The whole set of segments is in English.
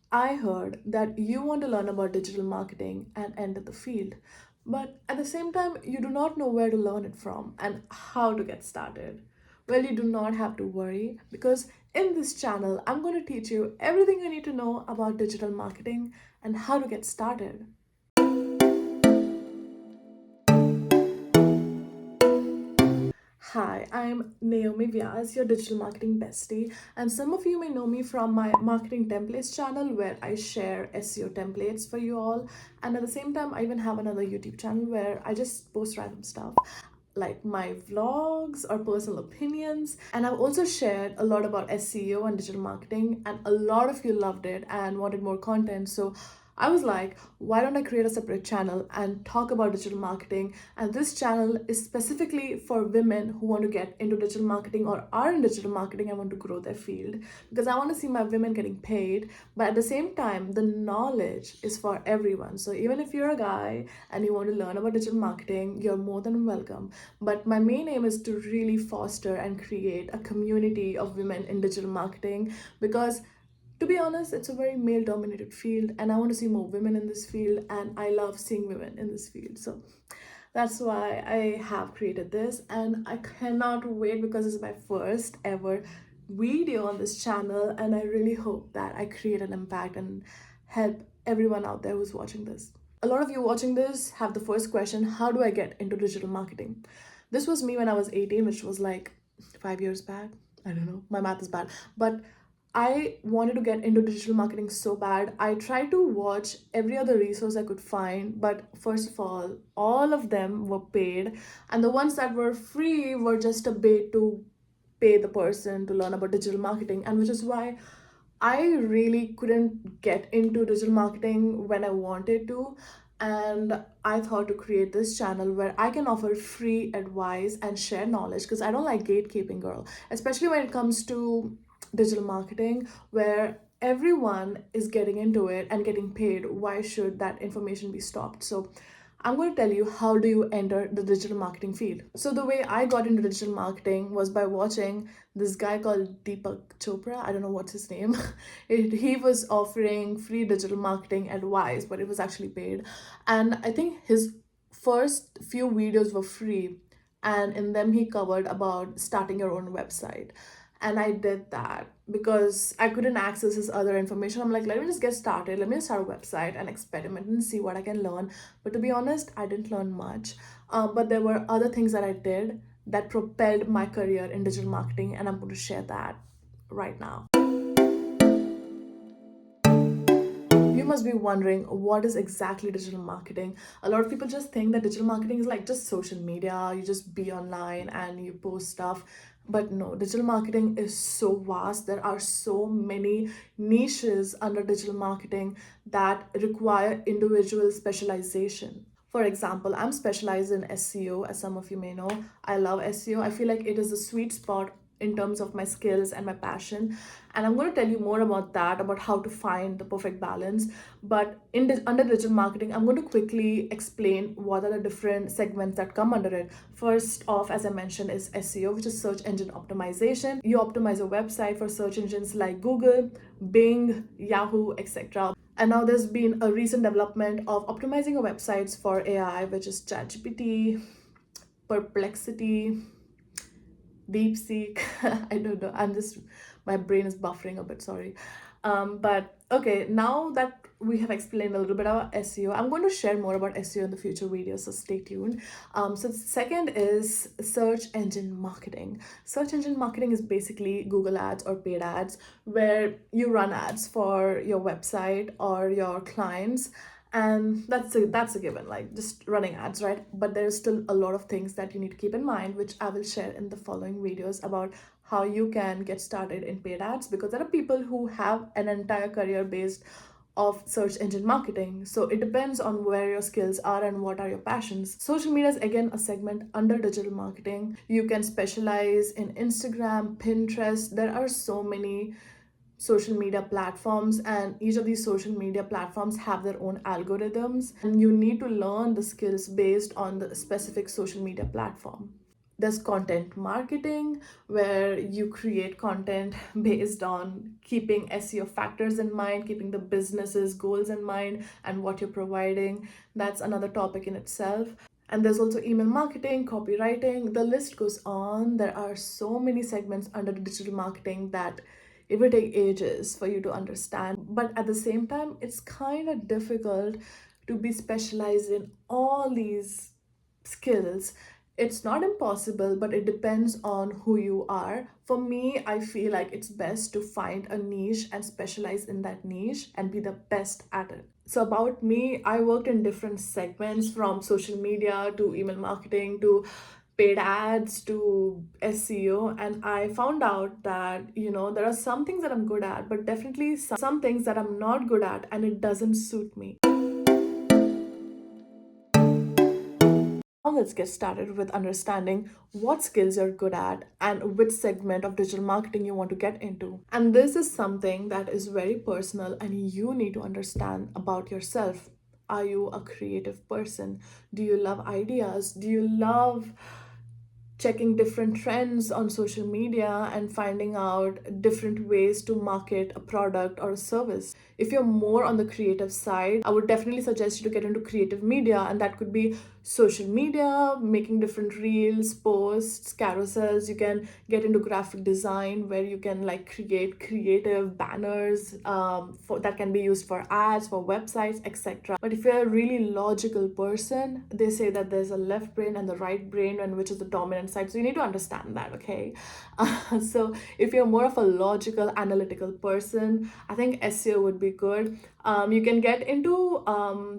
I heard that you want to learn about digital marketing and enter the field, but at the same time, you do not know where to learn it from and how to get started. Well, you do not have to worry because in this channel, I'm going to teach you everything you need to know about digital marketing and how to get started. Hi, I'm Naomi Vyas, your digital marketing bestie, and some of you may know me from my marketing templates channel where I share SEO templates for you all. And at the same time, I even have another YouTube channel where I just post random stuff like my vlogs or personal opinions. And I've also shared a lot about SEO and digital marketing, and a lot of you loved it and wanted more content. So I was like, why don't I create a separate channel and talk about digital marketing? And this channel is specifically for women who want to get into digital marketing or are in digital marketing and want to grow their field, because I want to see my women getting paid. But at the same time, the knowledge is for everyone. So even if you're a guy and you want to learn about digital marketing, you're more than welcome. But my main aim is to really foster and create a community of women in digital marketing because, to be honest, it's a very male dominated field, and I want to see more women in this field, and I love seeing women in this field. So that's why I have created this, and I cannot wait because it's my first ever video on this channel, and I really hope that I create an impact and help everyone out there who's watching this. A lot of you watching this have the first question: how do I get into digital marketing? This was me when I was 18, which was like 5 years back. I don't know, my math is bad, but I wanted to get into digital marketing so bad. I tried to watch every other resource I could find, but first of all of them were paid, and the ones that were free were just a bait to pay the person to learn about digital marketing, and which is why I really couldn't get into digital marketing when I wanted to. And I thought to create this channel where I can offer free advice and share knowledge because I don't like gatekeeping, girl, especially when it comes to digital marketing where everyone is getting into it and getting paid. Why should that information be stopped? So I'm going to tell you how do you enter the digital marketing field. So the way I got into digital marketing was by watching this guy called Deepak Chopra. I don't know what's his name. He was offering free digital marketing advice, but it was actually paid. And I think his first few videos were free, and in them he covered about starting your own website. And I did that because I couldn't access his other information. I'm like, let me just get started. Let me just start a website and experiment and see what I can learn. But to be honest, I didn't learn much. But there were other things that I did that propelled my career in digital marketing, and I'm going to share that right now. You must be wondering, what is exactly digital marketing? A lot of people just think that digital marketing is like just social media. You just be online and you post stuff. But no, digital marketing is so vast. There are so many niches under digital marketing that require individual specialization. For example, I'm specialized in SEO, as some of you may know. I love SEO. I feel like it is a sweet spot in terms of my skills and my passion. And I'm going to tell you more about that, about how to find the perfect balance. But under digital marketing, I'm going to quickly explain what are the different segments that come under it. First off, as I mentioned, is SEO, which is search engine optimization. You optimize a website for search engines like Google, Bing, Yahoo, etc. And now there's been a recent development of optimizing your websites for AI, which is ChatGPT, Perplexity, DeepSeek. I don't know. My brain is buffering a bit, sorry. But okay, now that we have explained a little bit about SEO, I'm going to share more about SEO in the future videos, so stay tuned. So the second is search engine marketing. Search engine marketing is basically Google ads or paid ads where you run ads for your website or your clients, and that's a given, like just running ads, right? But there's still a lot of things that you need to keep in mind, which I will share in the following videos about how you can get started in paid ads, because there are people who have an entire career based of search engine marketing. So it depends on where your skills are and what are your passions. Social media is again a segment under digital marketing. You can specialize in Instagram, Pinterest. There are so many social media platforms, and each of these social media platforms have their own algorithms, and you need to learn the skills based on the specific social media platform. There's content marketing, where you create content based on keeping SEO factors in mind, keeping the business's goals in mind, and what you're providing. That's another topic in itself. And there's also email marketing, copywriting, the list goes on. There are so many segments under digital marketing that it will take ages for you to understand. But at the same time, it's kind of difficult to be specialized in all these skills. It's not impossible, but it depends on who you are. For me, I feel like it's best to find a niche and specialize in that niche and be the best at it. So, about me, I worked in different segments, from social media to email marketing to paid ads to SEO, and I found out that there are some things that I'm good at, but definitely some things that I'm not good at, and it doesn't suit me. Now let's get started with understanding what skills you're good at and which segment of digital marketing you want to get into. And this is something that is very personal and you need to understand about yourself. Are you a creative person? Do you love ideas? Do you love checking different trends on social media and finding out different ways to market a product or a service? If you're more on the creative side, I would definitely suggest you to get into creative media, and that could be social media, making different reels, posts, carousels. You can get into graphic design, where you can like create creative banners for that can be used for ads, for websites, etc. But if you're a really logical person, they say that there's a left brain and the right brain, and which is the dominant side. So you need to understand that, okay? So if you're more of a logical, analytical person, I think SEO would be good. You can get into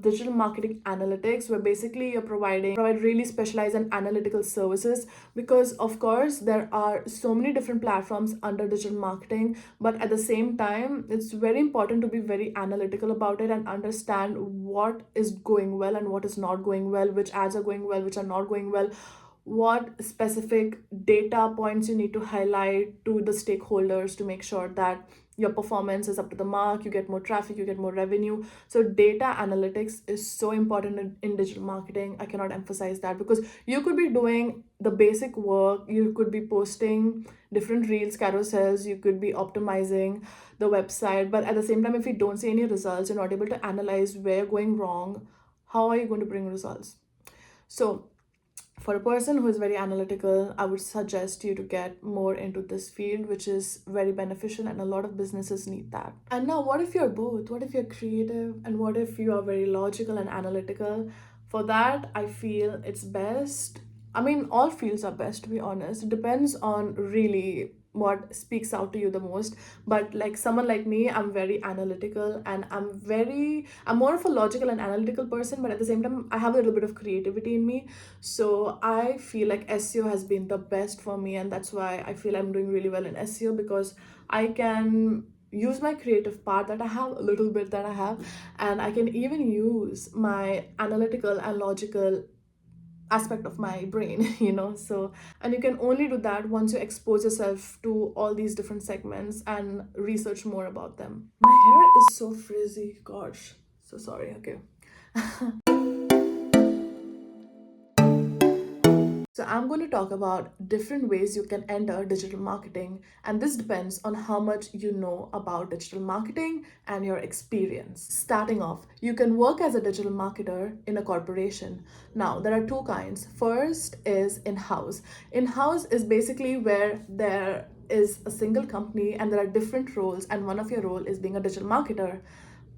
digital marketing analytics, where basically you're provide really specialized and analytical services, because of course there are so many different platforms under digital marketing, but at the same time it's very important to be very analytical about it and understand what is going well and what is not going well, which ads are going well, which are not going well, what specific data points you need to highlight to the stakeholders to make sure that your performance is up to the mark, you get more traffic, you get more revenue. So data analytics is so important in digital marketing. I cannot emphasize that, because you could be doing the basic work, you could be posting different reels, carousels, you could be optimizing the website, but at the same time, if you don't see any results, you're not able to analyze where you're going wrong, how are you going to bring results? So for a person who is very analytical, I would suggest you to get more into this field, which is very beneficial, and a lot of businesses need that. And now, what if you're both? What if you're creative, and what if you are very logical and analytical? For that, I feel it's best. I mean, all fields are best, to be honest. It depends on really what speaks out to you the most. But like someone like me, I'm very analytical, and I'm more of a logical and analytical person, but at the same time I have a little bit of creativity in me. So I feel like SEO has been the best for me, and that's why I feel I'm doing really well in SEO, because I can use my creative part that I have, a little bit that I have, and I can even use my analytical and logical aspect of my brain. So, and you can only do that once you expose yourself to all these different segments and research more about them. My hair is so frizzy, gosh, so sorry. Okay. So, I'm going to talk about different ways you can enter digital marketing, and this depends on how much you know about digital marketing and your experience. Starting off, you can work as a digital marketer in a corporation. Now, there are two kinds. First is in house. In house is basically where there is a single company and there are different roles, and one of your role is being a digital marketer,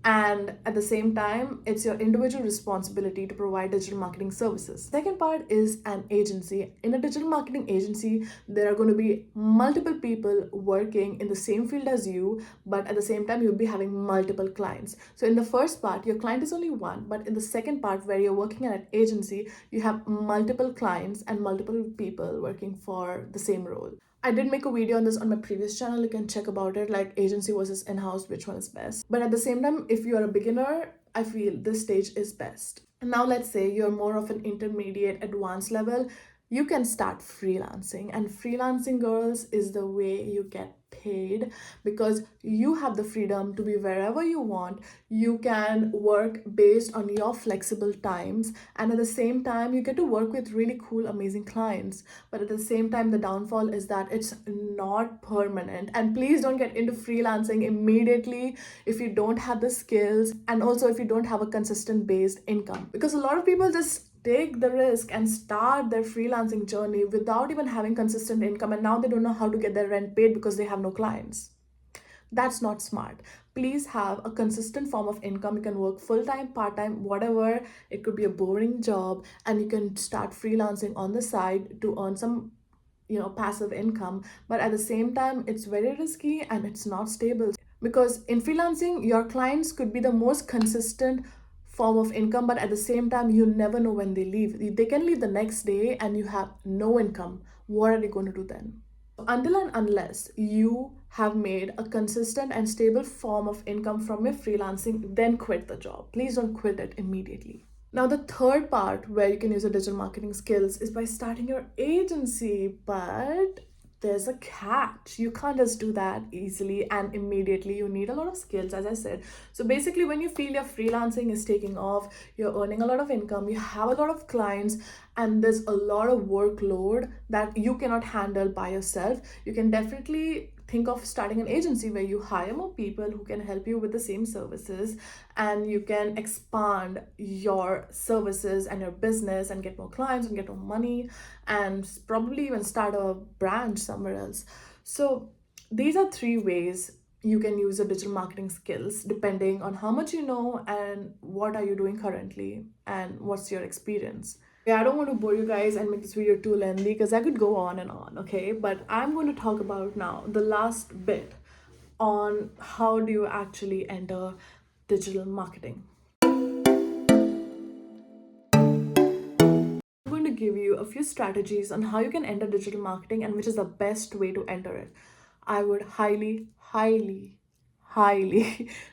and at the same time it's your individual responsibility to provide digital marketing services. Second part is an agency. In a digital marketing agency, there are going to be multiple people working in the same field as you, but at the same time you'll be having multiple clients. So in the first part, your client is only one, but in the second part, where you're working at an agency, you have multiple clients and multiple people working for the same role. I did make a video on this on my previous channel. You can check about it, like agency versus in-house, which one is best. But at the same time, if you are a beginner, I feel this stage is best. And now let's say you're more of an intermediate advanced level. you can start freelancing. And freelancing, girls, is the way you get paid, because you have the freedom to be wherever you want. You can work based on your flexible times, and at the same time you get to work with really cool, amazing clients. But at the same time, the downfall is that it's not permanent. And please don't get into freelancing immediately if you don't have the skills, and also if you don't have a consistent based income, because a lot of people just take the risk and start their freelancing journey without even having consistent income, and now they don't know how to get their rent paid because they have no clients. That's not smart. Please have a consistent form of income. You can work full time, part time, whatever. It could be a boring job, and you can start freelancing on the side to earn some, passive income. But at the same time, it's very risky and it's not stable, because in freelancing, your clients could be the most consistent form of income, but at the same time, you never know when they leave. They can leave the next day and you have no income. What are you going to do then? Until and unless you have made a consistent and stable form of income from your freelancing, then quit the job. Please don't quit it immediately. Now, the third part where you can use your digital marketing skills is by starting your agency. But there's a catch. You can't just do that easily and immediately. You need a lot of skills, as I said. So basically, when you feel your freelancing is taking off, you're earning a lot of income, you have a lot of clients, and there's a lot of workload that you cannot handle by yourself, you can definitely think of starting an agency where you hire more people who can help you with the same services, and you can expand your services and your business and get more clients and get more money, and probably even start a branch somewhere else. So these are three ways you can use your digital marketing skills, depending on how much you know and what are you doing currently and what's your experience. Yeah, I don't want to bore you guys and make this video too lengthy, because I could go on and on, okay? But I'm going to talk about now the last bit on how do you actually enter digital marketing. I'm going to give you a few strategies on how you can enter digital marketing and which is the best way to enter it. I would highly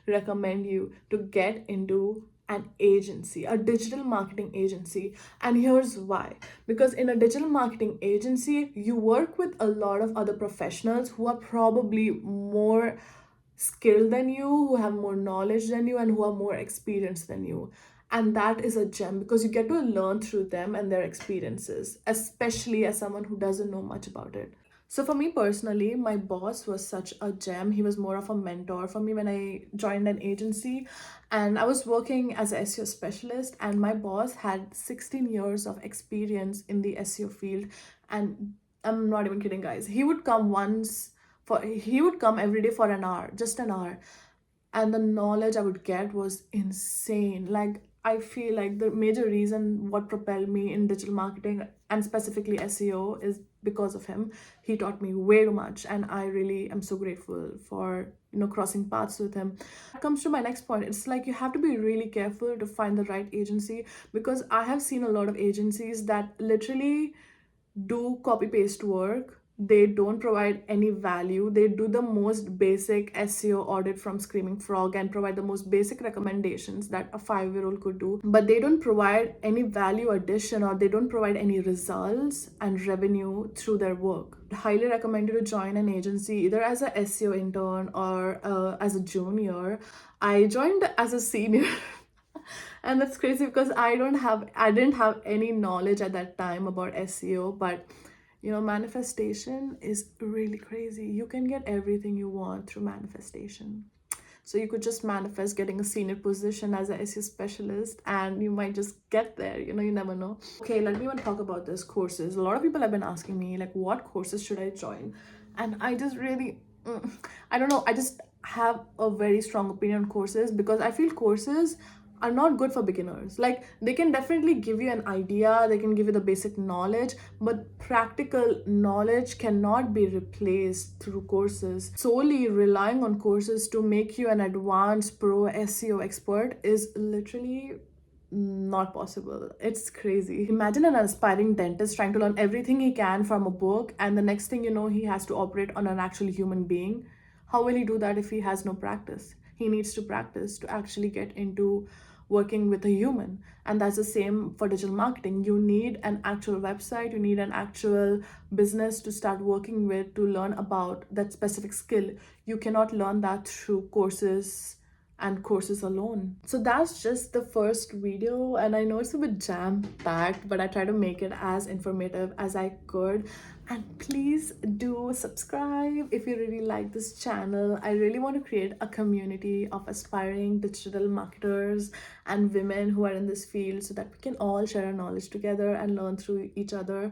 recommend you to get into an agency, a digital marketing agency. And here's why. Because in a digital marketing agency, you work with a lot of other professionals who are probably more skilled than you, who have more knowledge than you, and who are more experienced than you. And that is a gem, because you get to learn through them and their experiences, especially as someone who doesn't know much about it. So for me personally, my boss was such a gem. He was more of a mentor for me when I joined an agency, and I was working as a SEO specialist, and my boss had 16 years of experience in the SEO field. And I'm not even kidding, guys. He would come every day for an hour, just an hour, and the knowledge I would get was insane. Like, I feel like the major reason what propelled me in digital marketing and specifically SEO is because of him. He taught me way too much, and I really am so grateful for crossing paths with him. That comes to my next point. It's like you have to be really careful to find the right agency, because I have seen a lot of agencies that literally do copy paste work. They don't provide any value. They do the most basic SEO audit from Screaming Frog and provide the most basic recommendations that a 5-year-old could do, but they don't provide any value addition, or they don't provide any results and revenue through their work. I highly recommend you to join an agency either as a SEO intern or as a junior. I joined as a senior. And that's crazy because I didn't have any knowledge at that time about SEO. But manifestation is really crazy. You can get everything you want through manifestation. So you could just manifest getting a senior position as a SEO specialist, and you might just get there. You never know. Okay, let me even talk about this courses. A lot of people have been asking me, like, what courses should I join? And I just really, I don't know. I just have a very strong opinion on courses, because I feel courses are not good for beginners. Like, they can definitely give you an idea, they can give you the basic knowledge, but practical knowledge cannot be replaced through courses. Solely relying on courses to make you an advanced pro SEO expert is literally not possible. It's crazy. Imagine an aspiring dentist trying to learn everything he can from a book, and the next thing you know, he has to operate on an actual human being. How will he do that if he has no practice? He needs to practice to actually get into working with a human. And that's the same for digital marketing. You need an actual website, you need an actual business to start working with to learn about that specific skill. You cannot learn that through courses alone. So that's just the first video, and I know it's a bit jam packed, but I try to make it as informative as I could. And please do subscribe if you really like this channel. I really want to create a community of aspiring digital marketers and women who are in this field so that we can all share our knowledge together and learn through each other.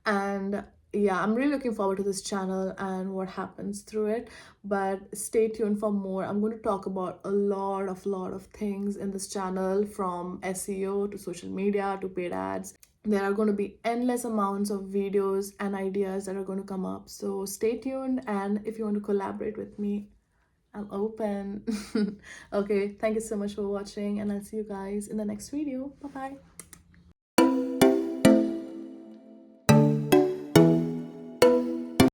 And yeah, I'm really looking forward to this channel and what happens through it. But stay tuned for more. I'm going to talk about a lot of things in this channel, from SEO to social media to paid ads. There are going to be endless amounts of videos and ideas that are going to come up. So stay tuned, and if you want to collaborate with me, I'm open. Okay, thank you so much for watching, and I'll see you guys in the next video. Bye bye.